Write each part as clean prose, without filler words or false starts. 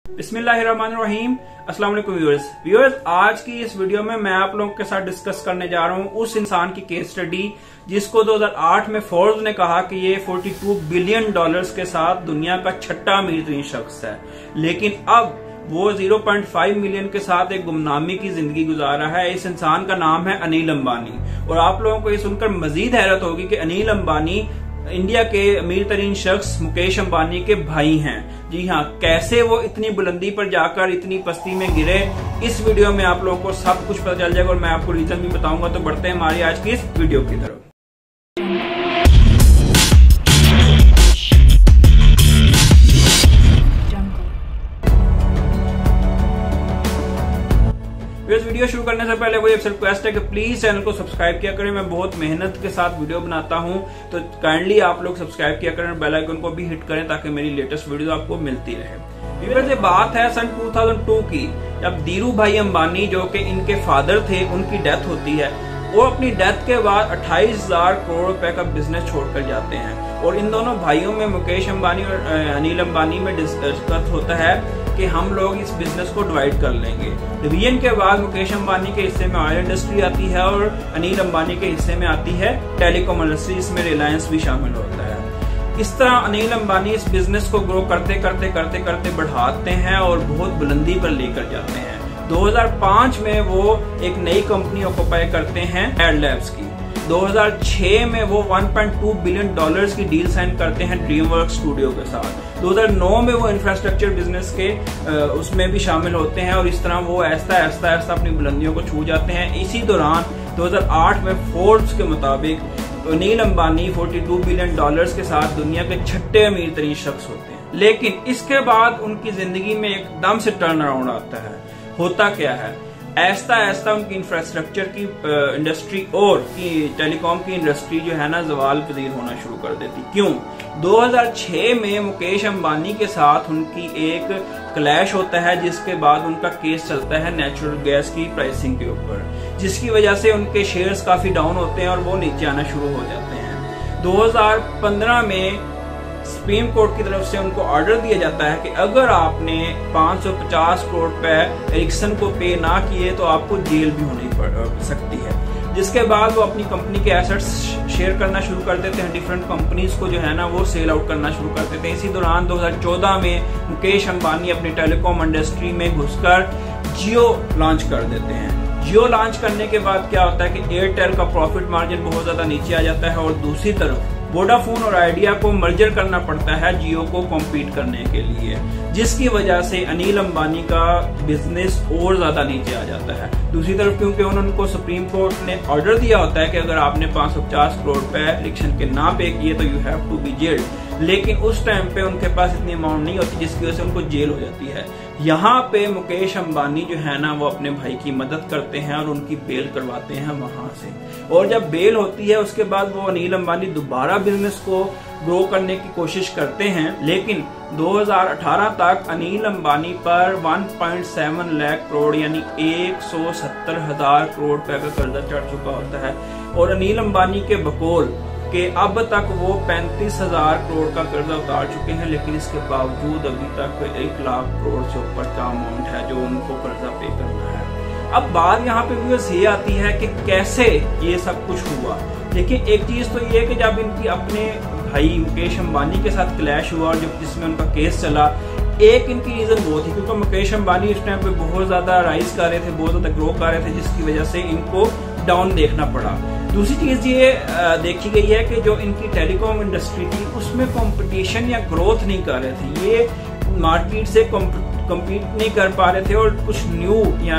बिस्मिल्लाहिर्रहमानिर्रहीम। अस्सलाम वालेकुम व्यूअर्स, आज की इस वीडियो में मैं आप लोगों के साथ डिस्कस करने जा रहा हूं उस इंसान की केस स्टडी जिसको 2008 में फोर्ब्स ने कहा कि ये $42 बिलियन के साथ दुनिया का छठा अमीर तरीन शख्स है, लेकिन अब वो 0.5 मिलियन के साथ एक गुमनामी की जिंदगी गुजार रहा है। इस इंसान का नाम है अनिल अंबानी। और आप लोगों को ये सुनकर मजीद हैरत होगी कि अनिल अंबानी इंडिया के अमीर तरीन शख्स मुकेश अंबानी के भाई हैं। जी हाँ, कैसे वो इतनी बुलंदी पर जाकर इतनी पस्ती में गिरे, इस वीडियो में आप लोगों को सब कुछ पता चल जाएगा और मैं आपको रीजन भी बताऊंगा। तो बढ़ते हैं हमारी आज की इस वीडियो की तरफ। इस वीडियो शुरू करने से पहले वही आपसे रिक्वेस्ट है कि प्लीज चैनल को सब्सक्राइब किया करें। मैं बहुत मेहनत के साथ वीडियो बनाता हूं, तो काइंडली आप लोग सब्सक्राइब किया करें और बेल आइकन को भी हिट करें ताकि मेरी लेटेस्ट वीडियो आपको मिलती रहे। व्यूअर्स, ये बात है सन 2002 की, जब धीरू भाई अंबानी जो कि इनके फादर थे, उनकी डेथ होती है। वो अपनी डेथ के बाद 28,000 करोड़ रुपए का बिजनेस छोड़कर जाते हैं और इन दोनों भाइयों में, मुकेश अंबानी और अनिल अंबानी में डिस्कस होता है कि हम लोग इस बिजनेस को डिवाइड कर लेंगे। डिवीजन के बाद मुकेश अंबानी के हिस्से में ऑयल इंडस्ट्री आती है और अनिल अंबानी के हिस्से में आती है टेलीकॉम इंडस्ट्री, इसमें रिलायंस भी शामिल होता है। इस तरह अनिल अंबानी इस बिजनेस को ग्रो करते करते बढ़ाते हैं और बहुत बुलंदी पर लेकर जाते हैं। 2005 में वो एक नई कंपनी ऑक्यूपाई करते हैं एड लैब्स की। 2006 में वो $1.2 बिलियन की डील साइन करते हैं ड्रीमवर्क्स स्टूडियो के साथ। 2009 में वो इंफ्रास्ट्रक्चर बिजनेस के उसमें भी शामिल होते हैं और इस तरह वो ऐसा अपनी बुलंदियों को छू जाते हैं। इसी दौरान 2008 में फोर्ब्स के मुताबिक अनिल अंबानी $42 बिलियन के साथ दुनिया के छठे अमीर तरीन शख्स होते हैं। लेकिन इसके बाद उनकी जिंदगी में एकदम से टर्न अराउंड आता है। होता क्या है, ऐसा उनकी इंफ्रास्ट्रक्चर की इंडस्ट्री और टेलीकॉम की इंडस्ट्री जो है ना, जवाल पजीर होना शुरू कर देती। क्यों? 2006 में मुकेश अंबानी के साथ उनकी एक क्लैश होता है, जिसके बाद उनका केस चलता है नेचुरल गैस की प्राइसिंग के ऊपर, जिसकी वजह से उनके शेयर्स काफी डाउन होते हैं और वो नीचे आना शुरू हो जाते हैं। 2015 में सुप्रीम कोर्ट की तरफ से उनको ऑर्डर दिया जाता है कि अगर आपने 550 करोड़ रुपए एरिक्सन को पे ना किए तो आपको जेल भी होनी पड़ सकती है। जिसके बाद वो अपनी कंपनी के एसेट्स शेयर करना शुरू कर देते हैं, डिफरेंट कंपनीज को जो है ना वो सेल आउट करना शुरू कर देते हैं। इसी दौरान 2014 में मुकेश अंबानी अपनी टेलीकॉम इंडस्ट्री में घुसकर जियो लॉन्च कर देते हैं। जियो लॉन्च करने के बाद क्या होता है कि एयरटेल का प्रॉफिट मार्जिन बहुत ज्यादा नीचे आ जाता है और दूसरी तरफ वोडाफोन और आइडिया को मर्जर करना पड़ता है जियो को कॉम्पीट करने के लिए, जिसकी वजह से अनिल अंबानी का बिजनेस और ज्यादा नीचे आ जाता है। दूसरी तरफ क्योंकि उनको सुप्रीम कोर्ट ने ऑर्डर दिया होता है कि अगर आपने 550 करोड़ रुपए इलेक्शन के ना पे किए तो you have to be jailed, लेकिन उस टाइम पे उनके पास इतनी अमाउंट नहीं होती, जिसकी वजह से उनको जेल हो जाती है। यहाँ पे मुकेश अंबानी जो है ना वो अपने भाई की मदद करते हैं और उनकी बेल करवाते हैं वहां से। और जब बेल होती है उसके बाद वो अनिल अंबानी दोबारा बिजनेस को ग्रो करने की कोशिश करते हैं, लेकिन 2018 तक अनिल अंबानी पर 1.7 लाख करोड़ यानी 170,000 करोड़ रुपए का कर्जा चढ़ चुका होता है। और अनिल अंबानी के बकौल कि अब तक वो 35,000 करोड़ का कर्जा उतार चुके हैं, लेकिन इसके बावजूद अभी तक 1 लाख करोड़ से ऊपर का अमाउंट है जो उनको कर्जा पे करना है। अब बात यहाँ पे व्यूअर्स ये आती है कि कैसे ये सब कुछ हुआ। देखिए, एक चीज तो ये है कि जब इनकी अपने भाई मुकेश अंबानी के साथ क्लैश हुआ और जब जिसमें उनका केस चला, एक इनकी रीजन वो थी क्योंकि मुकेश अंबानी इस टाइम पे बहुत ज्यादा राइज कर रहे थे, बहुत ज्यादा ग्रो कर रहे थे, जिसकी वजह से इनको डाउन देखना पड़ा। दूसरी चीज ये देखी गई है कि जो इनकी टेलीकॉम इंडस्ट्री थी उसमें कंपटीशन या ग्रोथ नहीं कर रहे थे, ये मार्केट से कम्पीट नहीं कर पा रहे थे और कुछ न्यू या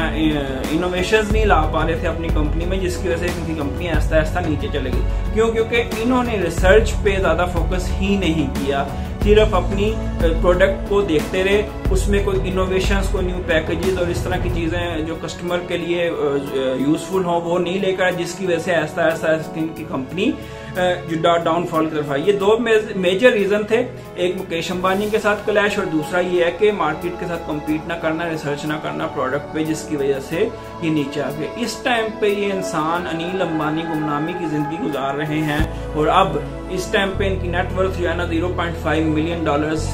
इनोवेशंस नहीं ला पा रहे थे अपनी कंपनी में, जिसकी वजह से इनकी कंपनी ऐसा नीचे चले गई। क्यों? क्योंकि इन्होंने रिसर्च पे ज्यादा फोकस ही नहीं किया, सिर्फ अपनी प्रोडक्ट को देखते रहे, उसमें कोई इनोवेशंस, कोई न्यू पैकेजेस और इस तरह की चीजें जो कस्टमर के लिए यूजफुल हो वो नहीं लेकर, जिसकी वजह से ऐसा इनकी कंपनी डाउनफॉल की तरफ आई। ये दो मेजर रीजन थे, एक मुकेश अंबानी के साथ क्लैश और दूसरा ये है कि मार्केट के साथ कम्पीट ना करना, रिसर्च ना करना प्रोडक्ट पे, जिसकी वजह से ये नीचे आ गए। इस टाइम पे ये इंसान अनिल अंबानी गुमनामी की जिंदगी गुजार रहे हैं और अब इस टाइम पे इनकी नेटवर्थ जो है ना $0.5 मिलियन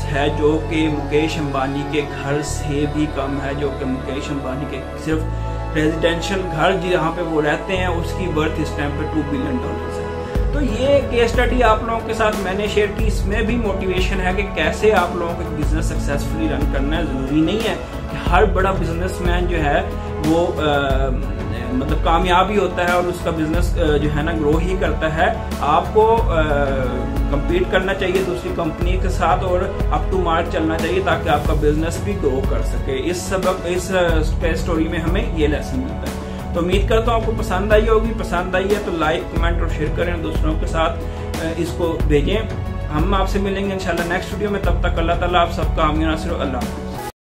है, जो कि मुकेश अंबानी के घर से भी कम है, जो कि मुकेश अंबानी के सिर्फ रेजिडेंशियल घर जहाँ पे वो रहते हैं उसकी वर्थ इस टाइम पे $2 बिलियन है। तो ये केस स्टडी आप लोगों के साथ मैंने शेयर की, इसमें भी मोटिवेशन है कि कैसे आप लोगों को बिजनेस सक्सेसफुली रन करना है। जरूरी नहीं है कि हर बड़ा बिजनेसमैन जो है वो मतलब कामयाब ही होता है और उसका बिजनेस जो है ना ग्रो ही करता है। आपको compete करना चाहिए दूसरी कंपनी के साथ और अप टू मार्क चलना चाहिए ताकि आपका बिजनेस भी ग्रो कर सके। इस स्टोरी में हमें ये लेसन मिलता है। तो उम्मीद करता हूँ आपको पसंद आई होगी। पसंद आई है तो लाइक कमेंट और शेयर करें, दूसरों के साथ इसको भेजें। हम आपसे मिलेंगे इंशाल्लाह नेक्स्ट वीडियो में। तब तक अल्लाह ताला आप सबका आमीन नासिर। अल्लाह।